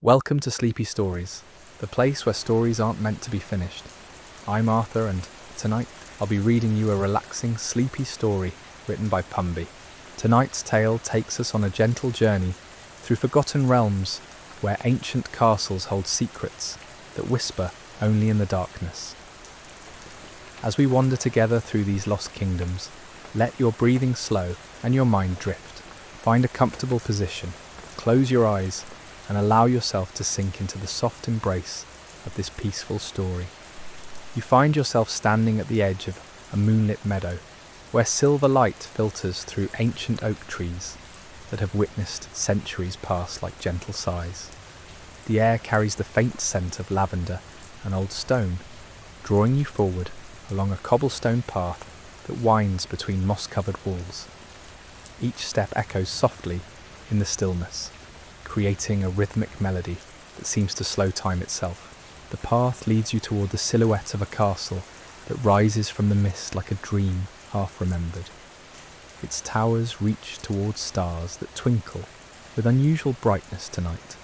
Welcome to Sleepy Stories, the place where stories aren't meant to be finished. I'm Arthur, and tonight I'll be reading you a relaxing, sleepy story written by Pumby. Tonight's tale takes us on a gentle journey through forgotten realms where ancient castles hold secrets that whisper only in the darkness. As we wander together through these lost kingdoms, let your breathing slow and your mind drift. Find a comfortable position, close your eyes, and allow yourself to sink into the soft embrace of this peaceful story. You find yourself standing at the edge of a moonlit meadow, where silver light filters through ancient oak trees that have witnessed centuries pass like gentle sighs. The air carries the faint scent of lavender and old stone, drawing you forward along a cobblestone path that winds between moss-covered walls. Each step echoes softly in the stillness, creating a rhythmic melody that seems to slow time itself. The path leads you toward the silhouette of a castle that rises from the mist like a dream half remembered. Its towers reach towards stars that twinkle with unusual brightness tonight,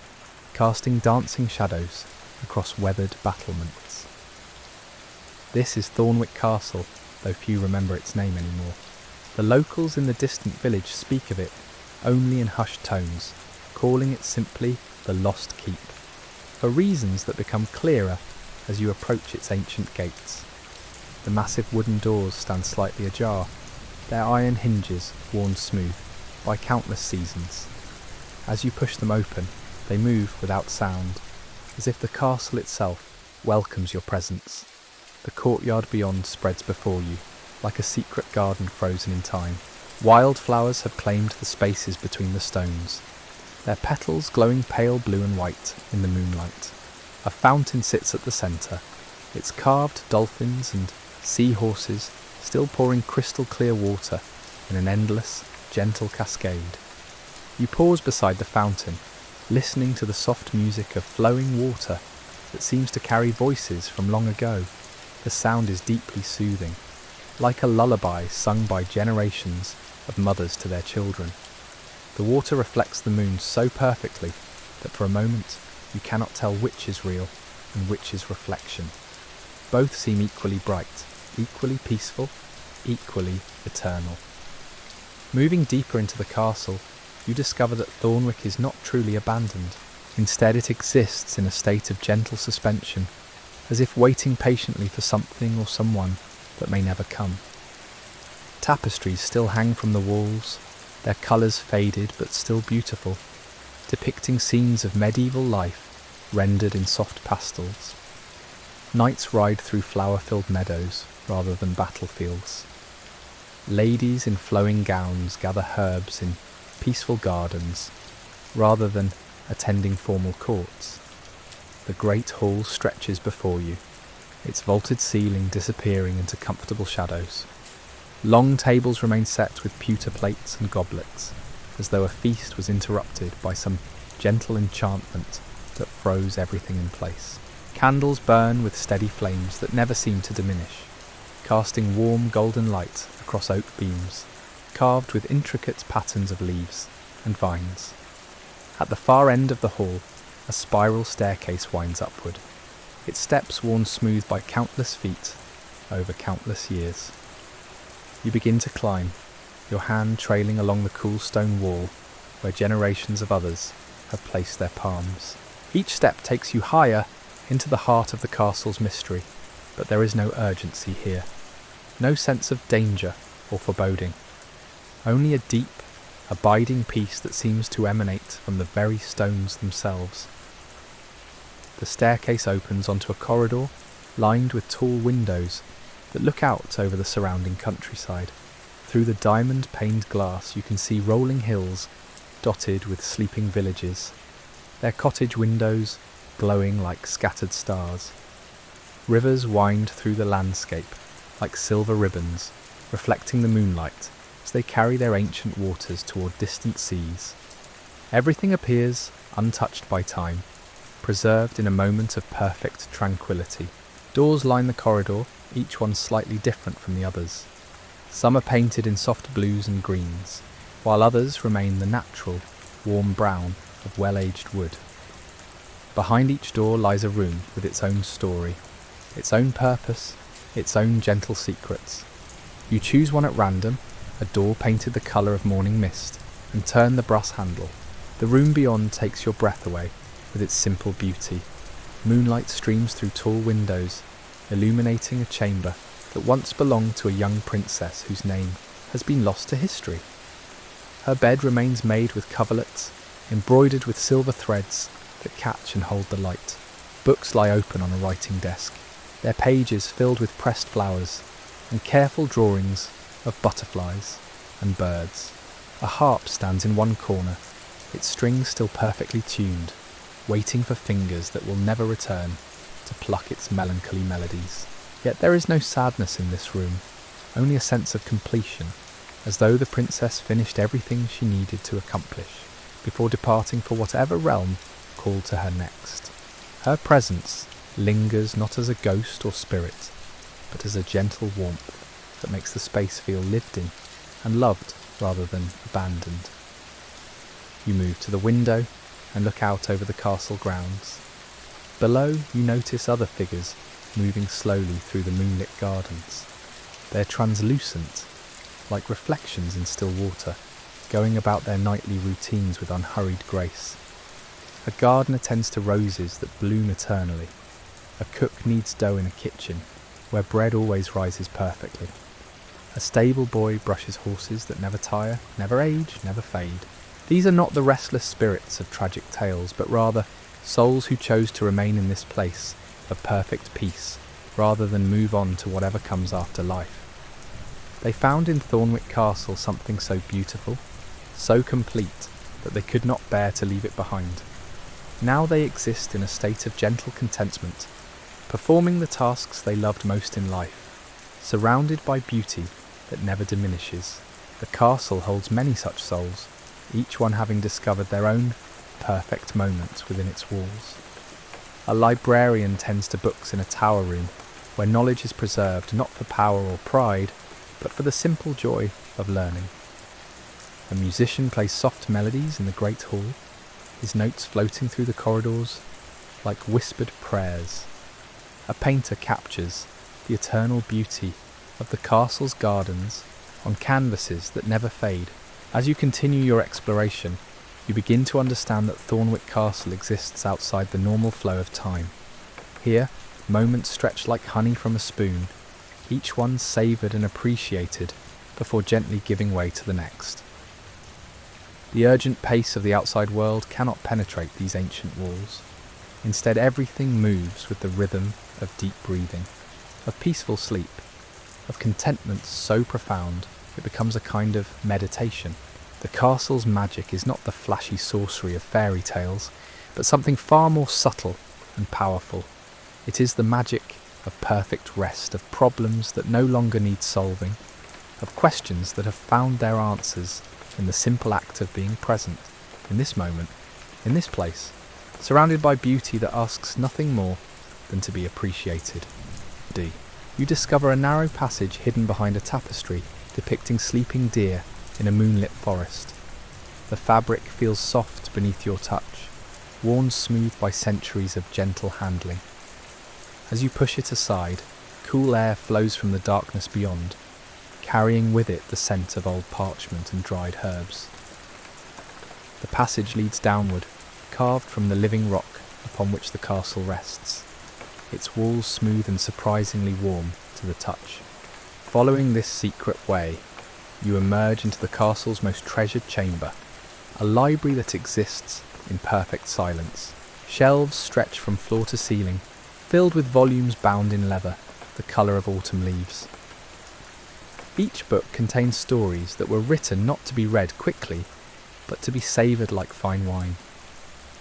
casting dancing shadows across weathered battlements. This is Thornwick Castle, though few remember its name anymore. The locals in the distant village speak of it only in hushed tones, calling it simply the Lost Keep, for reasons that become clearer as you approach its ancient gates. The massive wooden doors stand slightly ajar, their iron hinges worn smooth by countless seasons. As you push them open, they move without sound, as if the castle itself welcomes your presence. The courtyard beyond spreads before you, like a secret garden frozen in time. Wildflowers have claimed the spaces between the stones, their petals glowing pale blue and white in the moonlight. A fountain sits at the centre, its carved dolphins and seahorses still pouring crystal clear water in an endless, gentle cascade. You pause beside the fountain, listening to the soft music of flowing water that seems to carry voices from long ago. The sound is deeply soothing, like a lullaby sung by generations of mothers to their children. The water reflects the moon so perfectly that for a moment you cannot tell which is real and which is reflection. Both seem equally bright, equally peaceful, equally eternal. Moving deeper into the castle, you discover that Thornwick is not truly abandoned. Instead, it exists in a state of gentle suspension, as if waiting patiently for something or someone that may never come. Tapestries still hang from the walls, their colours faded but still beautiful, depicting scenes of medieval life rendered in soft pastels. Knights ride through flower-filled meadows rather than battlefields. Ladies in flowing gowns gather herbs in peaceful gardens rather than attending formal courts. The great hall stretches before you, its vaulted ceiling disappearing into comfortable shadows. Long tables remain set with pewter plates and goblets, as though a feast was interrupted by some gentle enchantment that froze everything in place. Candles burn with steady flames that never seem to diminish, casting warm golden light across oak beams, carved with intricate patterns of leaves and vines. At the far end of the hall, a spiral staircase winds upward, its steps worn smooth by countless feet over countless years. You begin to climb, your hand trailing along the cool stone wall where generations of others have placed their palms. Each step takes you higher into the heart of the castle's mystery, but there is no urgency here, no sense of danger or foreboding, only a deep, abiding peace that seems to emanate from the very stones themselves. The staircase opens onto a corridor lined with tall windows that look out over the surrounding countryside. Through the diamond-paned glass you can see rolling hills dotted with sleeping villages, their cottage windows glowing like scattered stars. Rivers wind through the landscape like silver ribbons, reflecting the moonlight as they carry their ancient waters toward distant seas. Everything appears untouched by time, preserved in a moment of perfect tranquility. Doors line the corridor, each one slightly different from the others. Some are painted in soft blues and greens, while others remain the natural, warm brown of well-aged wood. Behind each door lies a room with its own story, its own purpose, its own gentle secrets. You choose one at random, a door painted the colour of morning mist, and turn the brass handle. The room beyond takes your breath away with its simple beauty. Moonlight streams through tall windows, illuminating a chamber that once belonged to a young princess whose name has been lost to history. Her bed remains made with coverlets, embroidered with silver threads that catch and hold the light. Books lie open on a writing desk, their pages filled with pressed flowers and careful drawings of butterflies and birds. A harp stands in one corner, its strings still perfectly tuned, waiting for fingers that will never return to pluck its melancholy melodies. Yet there is no sadness in this room, only a sense of completion, as though the princess finished everything she needed to accomplish before departing for whatever realm called to her next. Her presence lingers not as a ghost or spirit, but as a gentle warmth that makes the space feel lived in and loved rather than abandoned. You move to the window and look out over the castle grounds. Below, you notice other figures moving slowly through the moonlit gardens. They're translucent, like reflections in still water, going about their nightly routines with unhurried grace. A gardener tends to roses that bloom eternally. A cook kneads dough in a kitchen where bread always rises perfectly. A stable boy brushes horses that never tire, never age, never fade. These are not the restless spirits of tragic tales, but rather souls who chose to remain in this place of perfect peace, rather than move on to whatever comes after life. They found in Thornwick Castle something so beautiful, so complete, that they could not bear to leave it behind. Now they exist in a state of gentle contentment, performing the tasks they loved most in life, surrounded by beauty that never diminishes. The castle holds many such souls, each one having discovered their own perfect moment within its walls. A librarian tends to books in a tower room, where knowledge is preserved not for power or pride, but for the simple joy of learning. A musician plays soft melodies in the great hall, his notes floating through the corridors like whispered prayers. A painter captures the eternal beauty of the castle's gardens on canvases that never fade. As you continue your exploration, you begin to understand that Thornwick Castle exists outside the normal flow of time. Here, moments stretch like honey from a spoon, each one savoured and appreciated before gently giving way to the next. The urgent pace of the outside world cannot penetrate these ancient walls. Instead, everything moves with the rhythm of deep breathing, of peaceful sleep, of contentment so profound it becomes a kind of meditation. The castle's magic is not the flashy sorcery of fairy tales, but something far more subtle and powerful. It is the magic of perfect rest, of problems that no longer need solving, of questions that have found their answers in the simple act of being present, in this moment, in this place, surrounded by beauty that asks nothing more than to be appreciated. D. You discover a narrow passage hidden behind a tapestry depicting sleeping deer in a moonlit forest. The fabric feels soft beneath your touch, worn smooth by centuries of gentle handling. As you push it aside, cool air flows from the darkness beyond, carrying with it the scent of old parchment and dried herbs. The passage leads downward, carved from the living rock upon which the castle rests, its walls smooth and surprisingly warm to the touch. Following this secret way, you emerge into the castle's most treasured chamber, a library that exists in perfect silence. Shelves stretch from floor to ceiling, filled with volumes bound in leather, the colour of autumn leaves. Each book contains stories that were written not to be read quickly, but to be savoured like fine wine.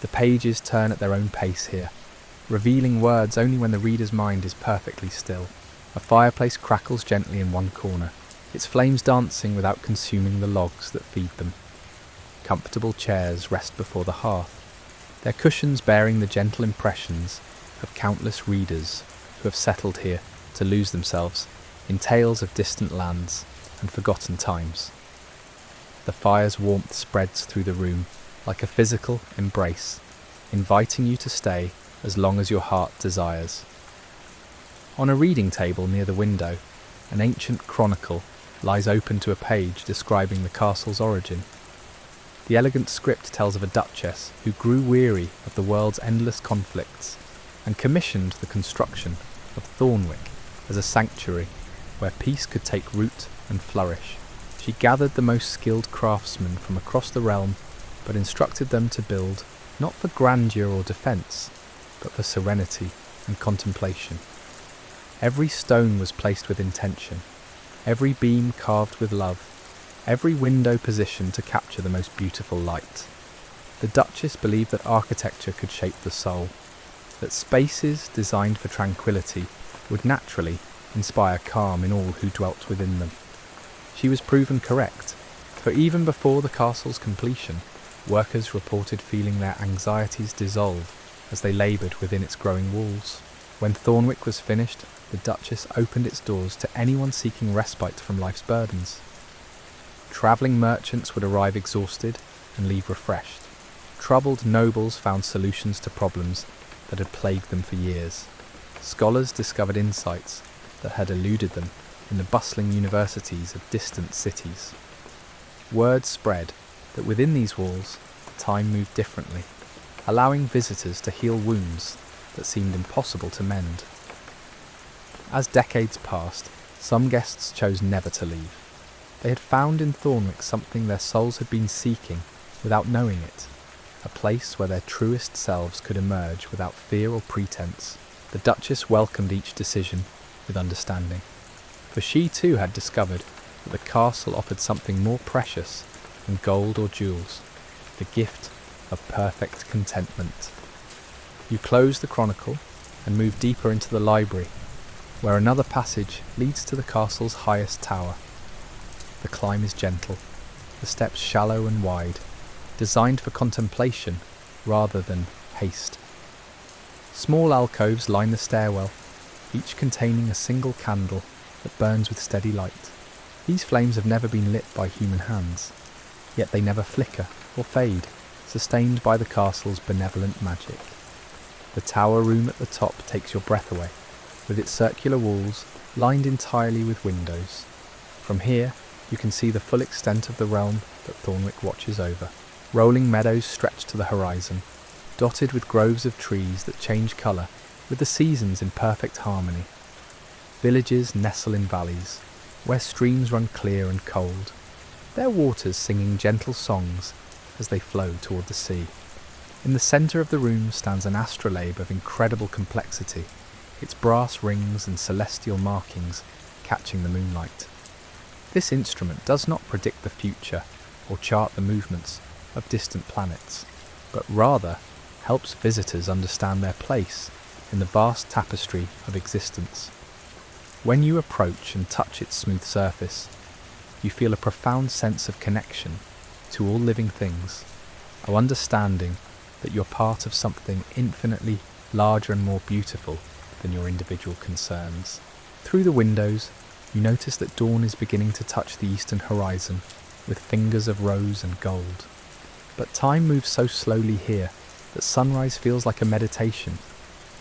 The pages turn at their own pace here, revealing words only when the reader's mind is perfectly still. A fireplace crackles gently in one corner, its flames dancing without consuming the logs that feed them. Comfortable chairs rest before the hearth, their cushions bearing the gentle impressions of countless readers who have settled here to lose themselves in tales of distant lands and forgotten times. The fire's warmth spreads through the room like a physical embrace, inviting you to stay as long as your heart desires. On a reading table near the window, an ancient chronicle lies open to a page describing the castle's origin. The elegant script tells of a duchess who grew weary of the world's endless conflicts and commissioned the construction of Thornwick as a sanctuary where peace could take root and flourish. She gathered the most skilled craftsmen from across the realm, but instructed them to build not for grandeur or defence, but for serenity and contemplation. Every stone was placed with intention, every beam carved with love, every window positioned to capture the most beautiful light. The Duchess believed that architecture could shape the soul, that spaces designed for tranquility would naturally inspire calm in all who dwelt within them. She was proven correct, for even before the castle's completion, workers reported feeling their anxieties dissolve as they laboured within its growing walls. When Thornwick was finished, the Duchess opened its doors to anyone seeking respite from life's burdens. Travelling merchants would arrive exhausted and leave refreshed. Troubled nobles found solutions to problems that had plagued them for years. Scholars discovered insights that had eluded them in the bustling universities of distant cities. Word spread that within these walls, time moved differently, allowing visitors to heal wounds that seemed impossible to mend. As decades passed, some guests chose never to leave. They had found in Thornwick something their souls had been seeking without knowing it, a place where their truest selves could emerge without fear or pretense. The Duchess welcomed each decision with understanding, for she too had discovered that the castle offered something more precious than gold or jewels, the gift of perfect contentment. You close the chronicle and move deeper into the library, where another passage leads to the castle's highest tower. The climb is gentle, the steps shallow and wide, designed for contemplation rather than haste. Small alcoves line the stairwell, each containing a single candle that burns with steady light. These flames have never been lit by human hands, yet they never flicker or fade, sustained by the castle's benevolent magic. The tower room at the top takes your breath away, with its circular walls lined entirely with windows. From here, you can see the full extent of the realm that Thornwick watches over. Rolling meadows stretch to the horizon, dotted with groves of trees that change colour with the seasons in perfect harmony. Villages nestle in valleys, where streams run clear and cold, their waters singing gentle songs as they flow toward the sea. In the centre of the room stands an astrolabe of incredible complexity, its brass rings and celestial markings catching the moonlight. This instrument does not predict the future or chart the movements of distant planets, but rather helps visitors understand their place in the vast tapestry of existence. When you approach and touch its smooth surface, you feel a profound sense of connection to all living things, of understanding that you're part of something infinitely larger and more beautiful than your individual concerns. Through the windows, you notice that dawn is beginning to touch the eastern horizon with fingers of rose and gold. But time moves so slowly here that sunrise feels like a meditation,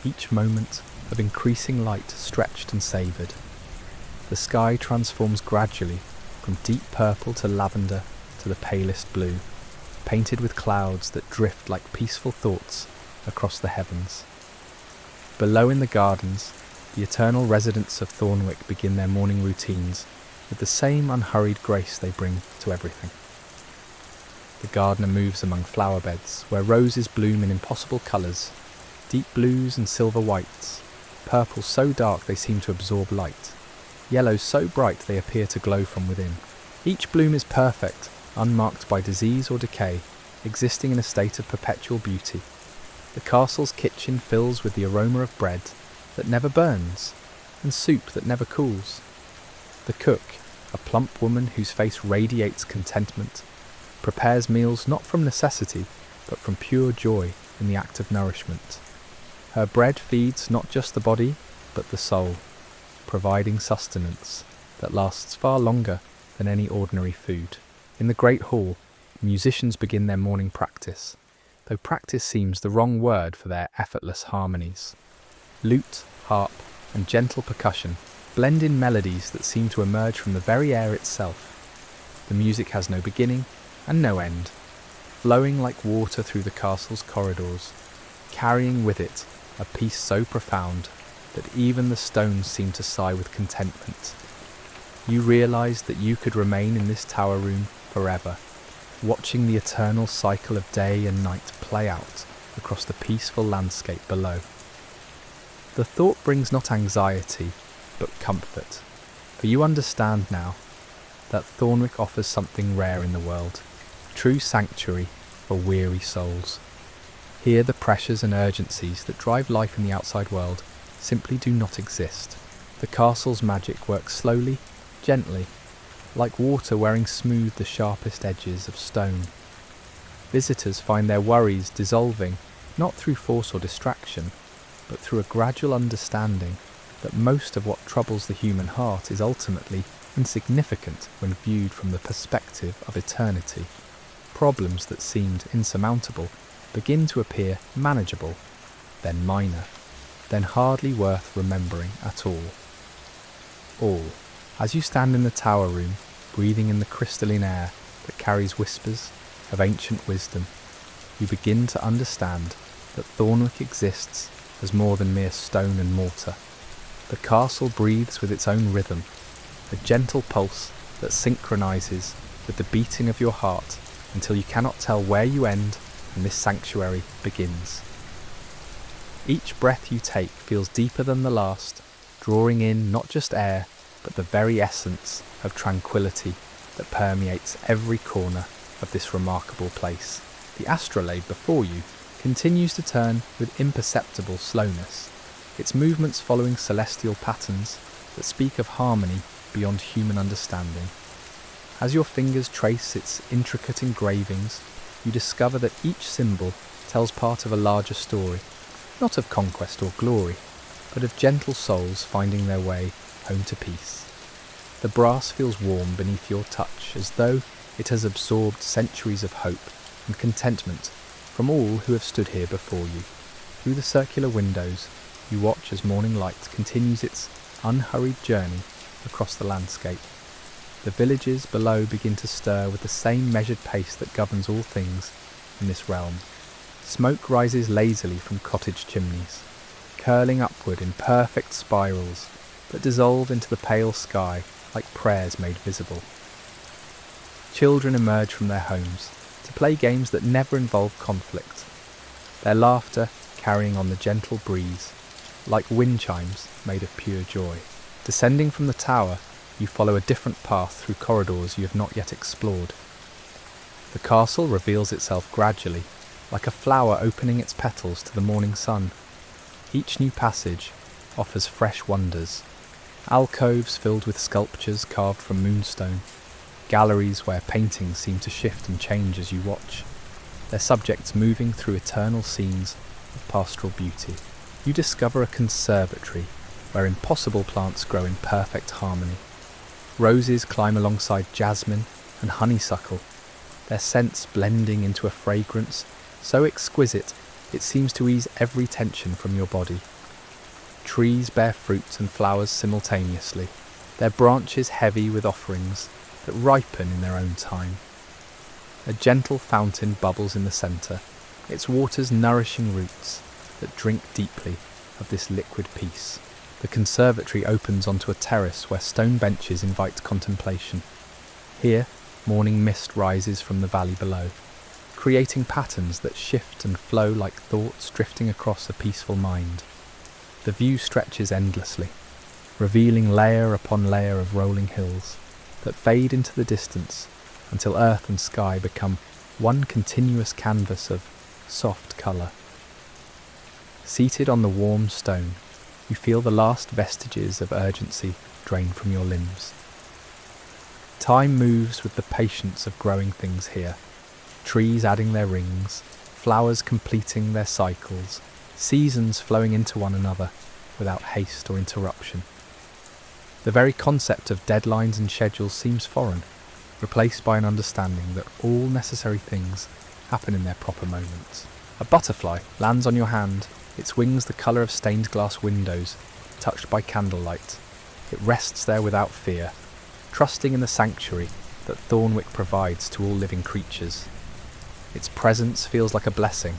each moment of increasing light stretched and savoured. The sky transforms gradually from deep purple to lavender to the palest blue, painted with clouds that drift like peaceful thoughts across the heavens. Below in the gardens, the eternal residents of Thornwick begin their morning routines with the same unhurried grace they bring to everything. The gardener moves among flower beds where roses bloom in impossible colours, deep blues and silver whites, purples so dark they seem to absorb light, yellows so bright they appear to glow from within. Each bloom is perfect, unmarked by disease or decay, existing in a state of perpetual beauty. The castle's kitchen fills with the aroma of bread that never burns, and soup that never cools. The cook, a plump woman whose face radiates contentment, prepares meals not from necessity, but from pure joy in the act of nourishment. Her bread feeds not just the body, but the soul, providing sustenance that lasts far longer than any ordinary food. In the great hall, musicians begin their morning practice. though practice seems the wrong word for their effortless harmonies. Lute, harp, and gentle percussion blend in melodies that seem to emerge from the very air itself. The music has no beginning and no end, flowing like water through the castle's corridors, carrying with it a peace so profound that even the stones seem to sigh with contentment. You realised that you could remain in this tower room forever, watching the eternal cycle of day and night play out across the peaceful landscape below. The thought brings not anxiety, but comfort, for you understand now that Thornwick offers something rare in the world, true sanctuary for weary souls. Here the pressures and urgencies that drive life in the outside world simply do not exist. The castle's magic works slowly, gently, like water wearing smooth the sharpest edges of stone. Visitors find their worries dissolving, not through force or distraction, but through a gradual understanding that most of what troubles the human heart is ultimately insignificant when viewed from the perspective of eternity. Problems that seemed insurmountable begin to appear manageable, then minor, then hardly worth remembering at all. All, as you stand in the tower room, breathing in the crystalline air that carries whispers of ancient wisdom, you begin to understand that Thornwick exists as more than mere stone and mortar. The castle breathes with its own rhythm, a gentle pulse that synchronizes with the beating of your heart until you cannot tell where you end and this sanctuary begins. Each breath you take feels deeper than the last, drawing in not just air, but the very essence of tranquility that permeates every corner of this remarkable place. The astrolabe before you continues to turn with imperceptible slowness, its movements following celestial patterns that speak of harmony beyond human understanding. As your fingers trace its intricate engravings, you discover that each symbol tells part of a larger story, not of conquest or glory, but of gentle souls finding their way home to peace. The brass feels warm beneath your touch, as though it has absorbed centuries of hope and contentment from all who have stood here before you. Through the circular windows, you watch as morning light continues its unhurried journey across the landscape. The villages below begin to stir with the same measured pace that governs all things in this realm. Smoke rises lazily from cottage chimneys, curling upward in perfect spirals that dissolve into the pale sky like prayers made visible. Children emerge from their homes to play games that never involve conflict, their laughter carrying on the gentle breeze, like wind chimes made of pure joy. Descending from the tower, you follow a different path through corridors you have not yet explored. The castle reveals itself gradually, like a flower opening its petals to the morning sun. Each new passage offers fresh wonders. Alcoves filled with sculptures carved from moonstone, galleries where paintings seem to shift and change as you watch, their subjects moving through eternal scenes of pastoral beauty. You discover a conservatory where impossible plants grow in perfect harmony. Roses climb alongside jasmine and honeysuckle, their scents blending into a fragrance so exquisite it seems to ease every tension from your body. Trees bear fruit and flowers simultaneously, their branches heavy with offerings that ripen in their own time. A gentle fountain bubbles in the centre, its waters nourishing roots that drink deeply of this liquid peace. The conservatory opens onto a terrace where stone benches invite contemplation. Here, morning mist rises from the valley below, creating patterns that shift and flow like thoughts drifting across a peaceful mind. The view stretches endlessly, revealing layer upon layer of rolling hills that fade into the distance until earth and sky become one continuous canvas of soft colour. Seated on the warm stone, you feel the last vestiges of urgency drain from your limbs. Time moves with the patience of growing things here, trees adding their rings, flowers completing their cycles, seasons flowing into one another without haste or interruption. The very concept of deadlines and schedules seems foreign, replaced by an understanding that all necessary things happen in their proper moments. A butterfly lands on your hand, its wings the colour of stained glass windows, touched by candlelight. It rests there without fear, trusting in the sanctuary that Thornwick provides to all living creatures. Its presence feels like a blessing,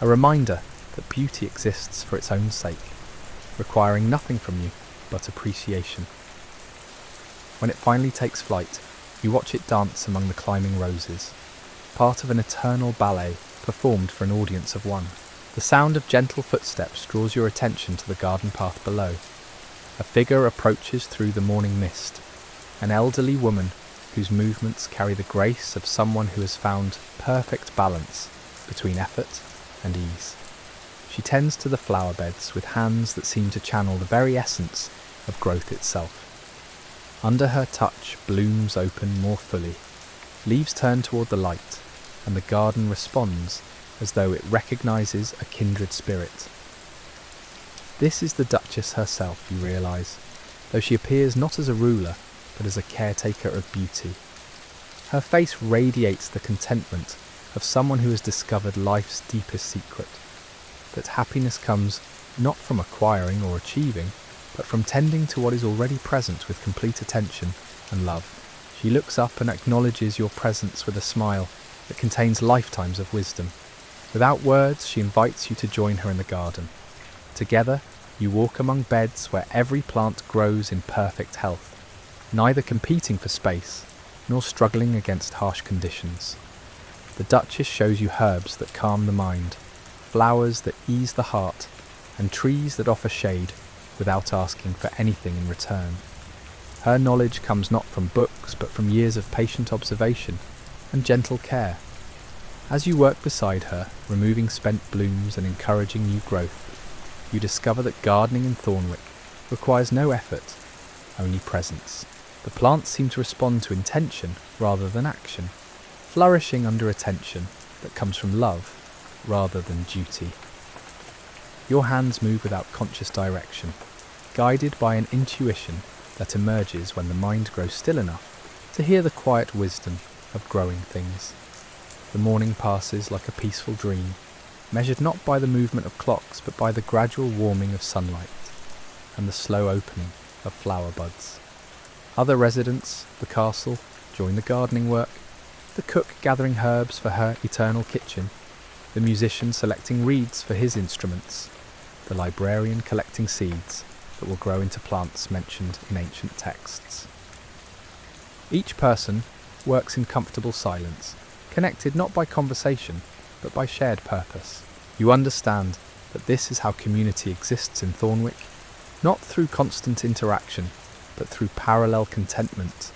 a reminder that beauty exists for its own sake, requiring nothing from you but appreciation. When it finally takes flight, you watch it dance among the climbing roses, part of an eternal ballet performed for an audience of one. The sound of gentle footsteps draws your attention to the garden path below. A figure approaches through the morning mist, an elderly woman whose movements carry the grace of someone who has found perfect balance between effort and ease. She tends to the flower beds with hands that seem to channel the very essence of growth itself. Under her touch, blooms open more fully, leaves turn toward the light, and the garden responds as though it recognises a kindred spirit. This is the Duchess herself, you realise, though she appears not as a ruler, but as a caretaker of beauty. Her face radiates the contentment of someone who has discovered life's deepest secret, that happiness comes not from acquiring or achieving, but from tending to what is already present with complete attention and love. She looks up and acknowledges your presence with a smile that contains lifetimes of wisdom. Without words, she invites you to join her in the garden. Together, you walk among beds where every plant grows in perfect health, neither competing for space nor struggling against harsh conditions. The Duchess shows you herbs that calm the mind, flowers that ease the heart, and trees that offer shade without asking for anything in return. Her knowledge comes not from books, but from years of patient observation and gentle care. As you work beside her, removing spent blooms and encouraging new growth, you discover that gardening in Thornwick requires no effort, only presence. The plants seem to respond to intention rather than action, flourishing under attention that comes from love rather than duty. Your hands move without conscious direction, guided by an intuition that emerges when the mind grows still enough to hear the quiet wisdom of growing things. The morning passes like a peaceful dream, measured not by the movement of clocks but by the gradual warming of sunlight and the slow opening of flower buds. Other residents of the castle join the gardening work, the cook gathering herbs for her eternal kitchen, the musician selecting reeds for his instruments, the librarian collecting seeds that will grow into plants mentioned in ancient texts. Each person works in comfortable silence, connected not by conversation, but by shared purpose. You understand that this is how community exists in Thornwick, not through constant interaction, but through parallel contentment,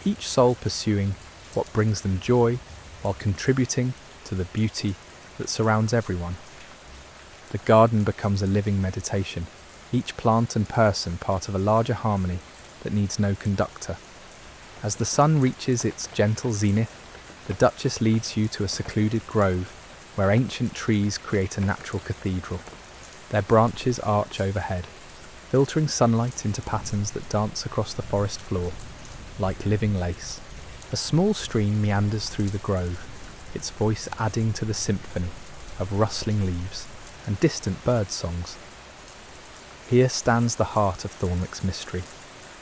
each soul pursuing what brings them joy while contributing to the beauty that surrounds everyone. The garden becomes a living meditation, each plant and person part of a larger harmony that needs no conductor. As the sun reaches its gentle zenith, the Duchess leads you to a secluded grove where ancient trees create a natural cathedral. Their branches arch overhead, filtering sunlight into patterns that dance across the forest floor, like living lace. A small stream meanders through the grove, its voice adding to the symphony of rustling leaves and distant bird songs. Here stands the heart of Thornwick's mystery,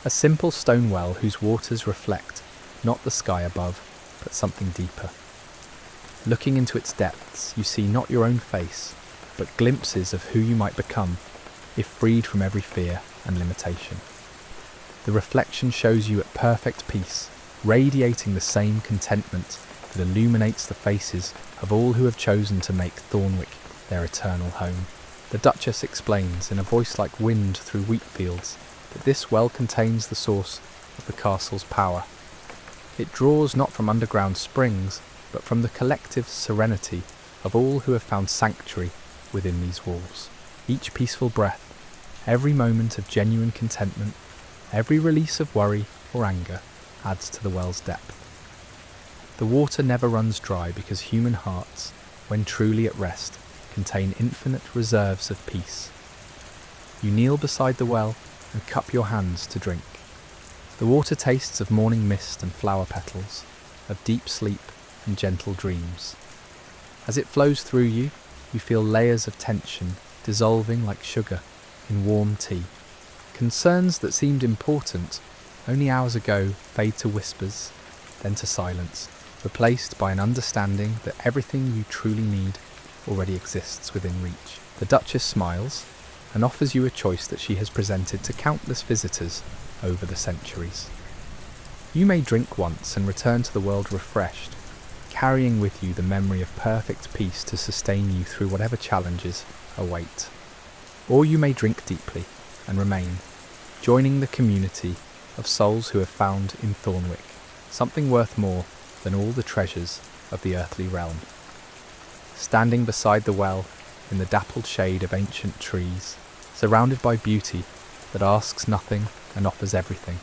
a simple stone well whose waters reflect not the sky above, but something deeper. Looking into its depths, you see not your own face, but glimpses of who you might become if freed from every fear and limitation. The reflection shows you at perfect peace, radiating the same contentment that illuminates the faces of all who have chosen to make Thornwick their eternal home. The Duchess explains in a voice like wind through wheat fields that this well contains the source of the castle's power. It draws not from underground springs, but from the collective serenity of all who have found sanctuary within these walls. Each peaceful breath, every moment of genuine contentment, every release of worry or anger adds to the well's depth. The water never runs dry because human hearts, when truly at rest, contain infinite reserves of peace. You kneel beside the well and cup your hands to drink. The water tastes of morning mist and flower petals, of deep sleep and gentle dreams. As it flows through you, you feel layers of tension dissolving like sugar in warm tea. Concerns that seemed important only hours ago fade to whispers, then to silence, replaced by an understanding that everything you truly need already exists within reach. The Duchess smiles and offers you a choice that she has presented to countless visitors over the centuries. You may drink once and return to the world refreshed, carrying with you the memory of perfect peace to sustain you through whatever challenges await. Or you may drink deeply and remain, joining the community of souls who have found in Thornwick something worth more than all the treasures of the earthly realm. Standing beside the well in the dappled shade of ancient trees, surrounded by beauty that asks nothing and offers everything,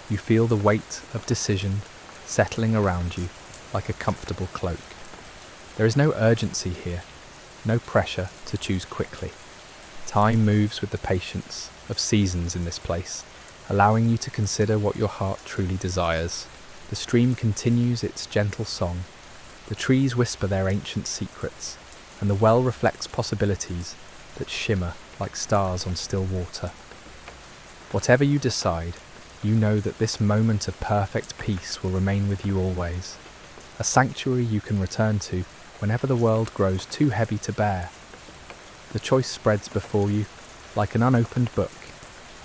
you feel the weight of decision settling around you like a comfortable cloak. There is no urgency here, no pressure to choose quickly. Time moves with the patience of seasons in this place, allowing you to consider what your heart truly desires. The stream continues its gentle song, the trees whisper their ancient secrets, and the well reflects possibilities that shimmer like stars on still water. Whatever you decide, you know that this moment of perfect peace will remain with you always, a sanctuary you can return to whenever the world grows too heavy to bear. The choice spreads before you like an unopened book,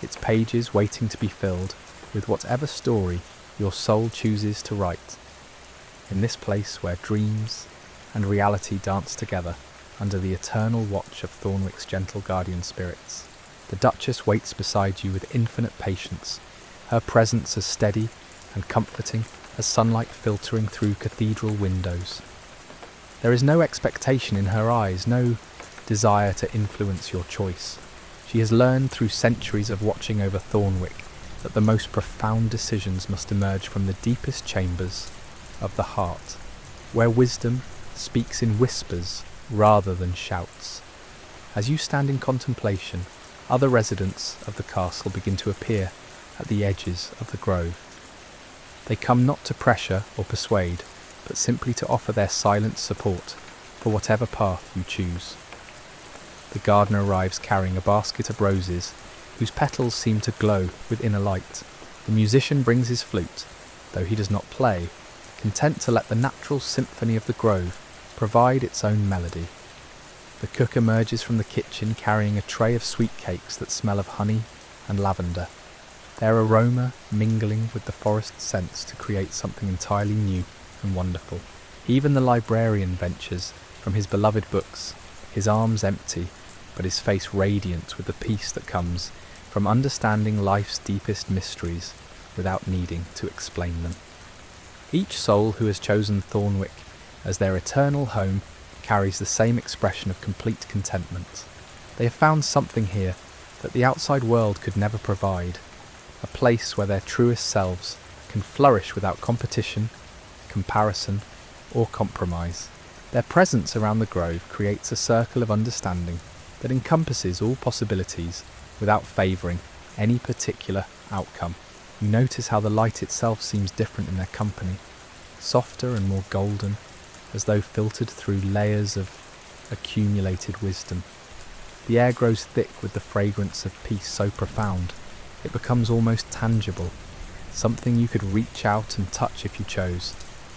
its pages waiting to be filled with whatever story your soul chooses to write. In this place where dreams and reality dance together under the eternal watch of Thornwick's gentle guardian spirits, the Duchess waits beside you with infinite patience, her presence as steady and comforting as sunlight filtering through cathedral windows. There is no expectation in her eyes, no desire to influence your choice. She has learned through centuries of watching over Thornwick that the most profound decisions must emerge from the deepest chambers of the heart, where wisdom speaks in whispers rather than shouts. As you stand in contemplation, other residents of the castle begin to appear at the edges of the grove. They come not to pressure or persuade, but simply to offer their silent support for whatever path you choose. The gardener arrives carrying a basket of roses, whose petals seem to glow with inner light. The musician brings his flute, though he does not play, content to let the natural symphony of the grove provide its own melody. The cook emerges from the kitchen carrying a tray of sweet cakes that smell of honey and lavender, their aroma mingling with the forest scents to create something entirely new and wonderful. Even the librarian ventures from his beloved books, his arms empty, but his face radiant with the peace that comes from understanding life's deepest mysteries without needing to explain them. Each soul who has chosen Thornwick as their eternal home carries the same expression of complete contentment. They have found something here that the outside world could never provide, a place where their truest selves can flourish without competition, comparison, or compromise. Their presence around the grove creates a circle of understanding that encompasses all possibilities without favouring any particular outcome. You notice how the light itself seems different in their company, softer and more golden, as though filtered through layers of accumulated wisdom. The air grows thick with the fragrance of peace so profound, it becomes almost tangible, something you could reach out and touch if you chose.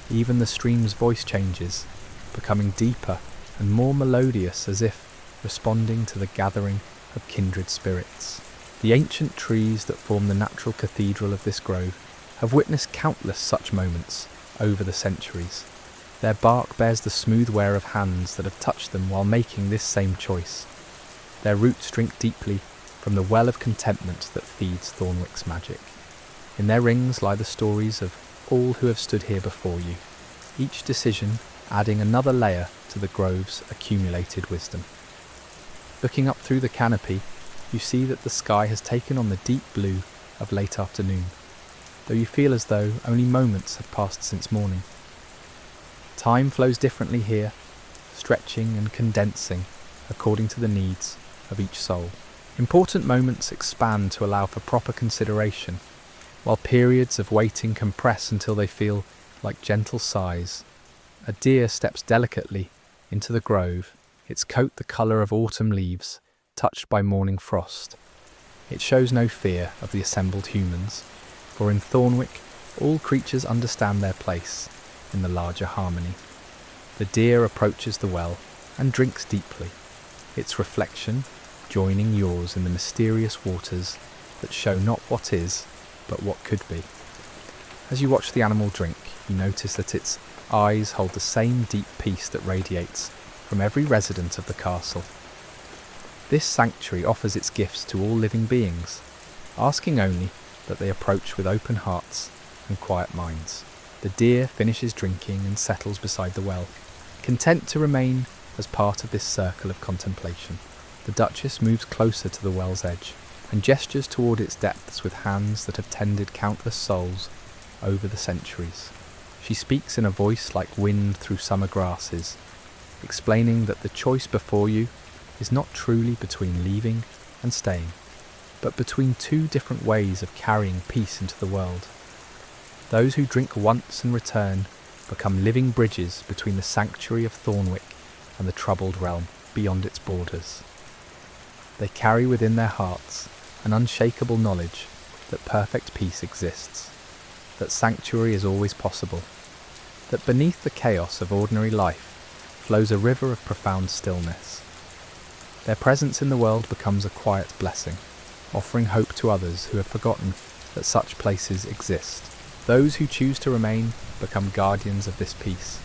Even the stream's voice changes, becoming deeper and more melodious, as if responding to the gathering of kindred spirits. The ancient trees that form the natural cathedral of this grove have witnessed countless such moments over the centuries. Their bark bears the smooth wear of hands that have touched them while making this same choice. Their roots drink deeply from the well of contentment that feeds Thornwick's magic. In their rings lie the stories of all who have stood here before you, each decision adding another layer to the grove's accumulated wisdom. Looking up through the canopy, you see that the sky has taken on the deep blue of late afternoon, though you feel as though only moments have passed since morning. Time flows differently here, stretching and condensing according to the needs of each soul. Important moments expand to allow for proper consideration, while periods of waiting compress until they feel like gentle sighs. A deer steps delicately into the grove, its coat the colour of autumn leaves, touched by morning frost. It shows no fear of the assembled humans, for in Thornwick all creatures understand their place in the larger harmony. The deer approaches the well and drinks deeply, its reflection joining yours in the mysterious waters that show not what is, but what could be. As you watch the animal drink, you notice that its eyes hold the same deep peace that radiates from every resident of the castle. This sanctuary offers its gifts to all living beings, asking only that they approach with open hearts and quiet minds. The deer finishes drinking and settles beside the well, content to remain as part of this circle of contemplation. The Duchess moves closer to the well's edge and gestures toward its depths with hands that have tended countless souls over the centuries. She speaks in a voice like wind through summer grasses, explaining that the choice before you is not truly between leaving and staying, but between two different ways of carrying peace into the world. Those who drink once and return become living bridges between the sanctuary of Thornwick and the troubled realm beyond its borders. They carry within their hearts an unshakable knowledge that perfect peace exists, that sanctuary is always possible, that beneath the chaos of ordinary life flows a river of profound stillness. Their presence in the world becomes a quiet blessing, offering hope to others who have forgotten that such places exist. Those who choose to remain become guardians of this peace,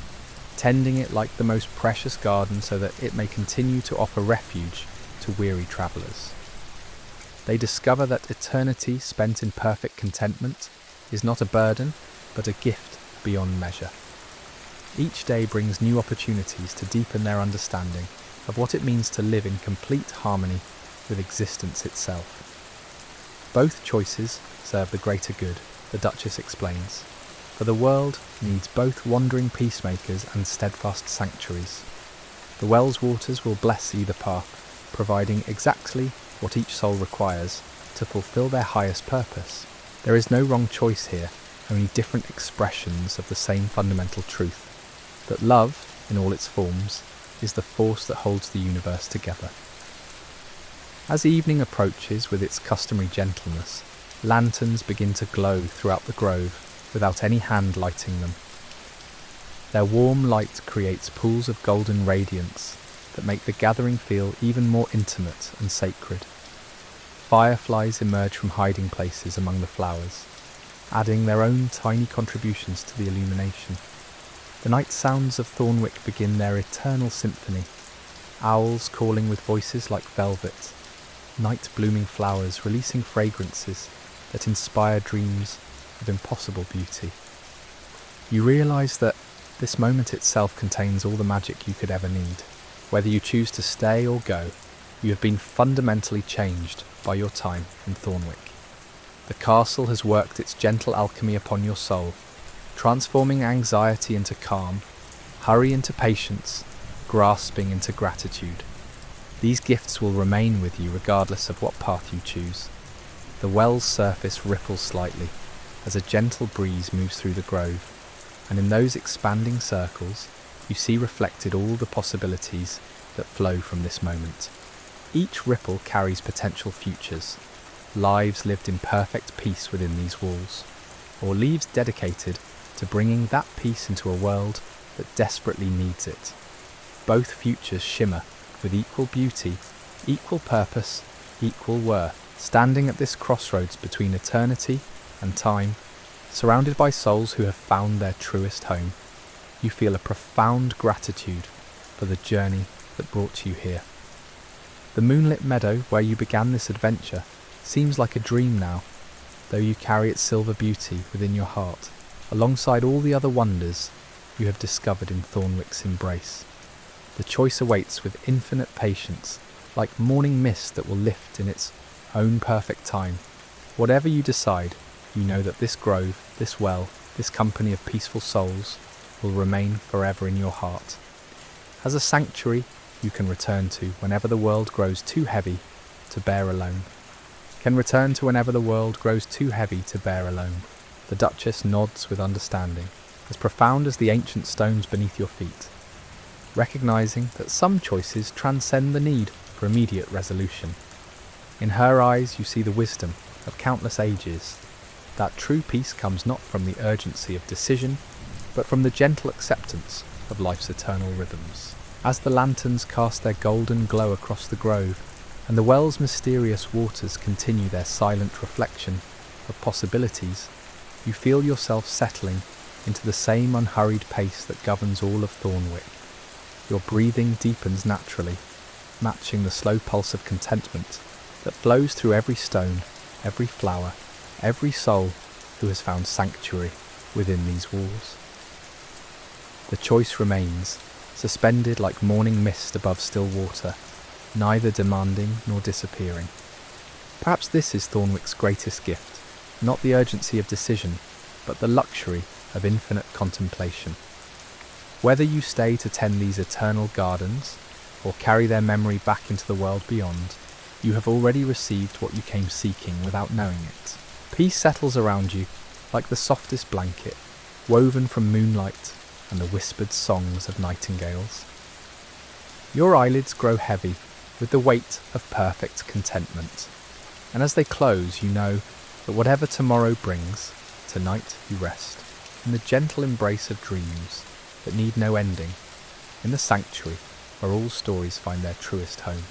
tending it like the most precious garden so that it may continue to offer refuge to weary travellers. They discover that eternity spent in perfect contentment is not a burden, but a gift beyond measure. Each day brings new opportunities to deepen their understanding of what it means to live in complete harmony with existence itself. Both choices serve the greater good, the Duchess explains, for the world needs both wandering peacemakers and steadfast sanctuaries. The well's waters will bless either path, providing exactly what each soul requires to fulfill their highest purpose. There is no wrong choice here, only different expressions of the same fundamental truth, that love, in all its forms, is the force that holds the universe together. As evening approaches with its customary gentleness, lanterns begin to glow throughout the grove without any hand lighting them. Their warm light creates pools of golden radiance that make the gathering feel even more intimate and sacred. Fireflies emerge from hiding places among the flowers, adding their own tiny contributions to the illumination. The night sounds of Thornwick begin their eternal symphony, owls calling with voices like velvet, night-blooming flowers releasing fragrances that inspire dreams of impossible beauty. You realise that this moment itself contains all the magic you could ever need. Whether you choose to stay or go, you have been fundamentally changed by your time in Thornwick. The castle has worked its gentle alchemy upon your soul, transforming anxiety into calm, hurry into patience, grasping into gratitude. These gifts will remain with you regardless of what path you choose. The well's surface ripples slightly as a gentle breeze moves through the grove, and in those expanding circles you see reflected all the possibilities that flow from this moment. Each ripple carries potential futures, lives lived in perfect peace within these walls, or lives dedicated to bringing that peace into a world that desperately needs it. Both futures shimmer with equal beauty, equal purpose, equal worth. Standing at this crossroads between eternity and time, surrounded by souls who have found their truest home, you feel a profound gratitude for the journey that brought you here. The moonlit meadow where you began this adventure seems like a dream now, though you carry its silver beauty within your heart, alongside all the other wonders you have discovered in Thornwick's embrace. The choice awaits with infinite patience, like morning mist that will lift in its own perfect time. Whatever you decide, you know that this grove, this well, this company of peaceful souls will remain forever in your heart. As a sanctuary you can return to whenever the world grows too heavy to bear alone. The Duchess nods with understanding, as profound as the ancient stones beneath your feet. recognizing that some choices transcend the need for immediate resolution. In her eyes you see the wisdom of countless ages, that true peace comes not from the urgency of decision, but from the gentle acceptance of life's eternal rhythms. As the lanterns cast their golden glow across the grove, and the well's mysterious waters continue their silent reflection of possibilities, you feel yourself settling into the same unhurried pace that governs all of Thornwick. Your breathing deepens naturally, matching the slow pulse of contentment that flows through every stone, every flower, every soul who has found sanctuary within these walls. The choice remains, suspended like morning mist above still water, neither demanding nor disappearing. Perhaps this is Thornwick's greatest gift, not the urgency of decision, but the luxury of infinite contemplation. Whether you stay to tend these eternal gardens, or carry their memory back into the world beyond, you have already received what you came seeking without knowing it. Peace settles around you like the softest blanket, woven from moonlight and the whispered songs of nightingales. Your eyelids grow heavy with the weight of perfect contentment, and as they close you know that whatever tomorrow brings, tonight you rest in the gentle embrace of dreams that need no ending, in the sanctuary where all stories find their truest home.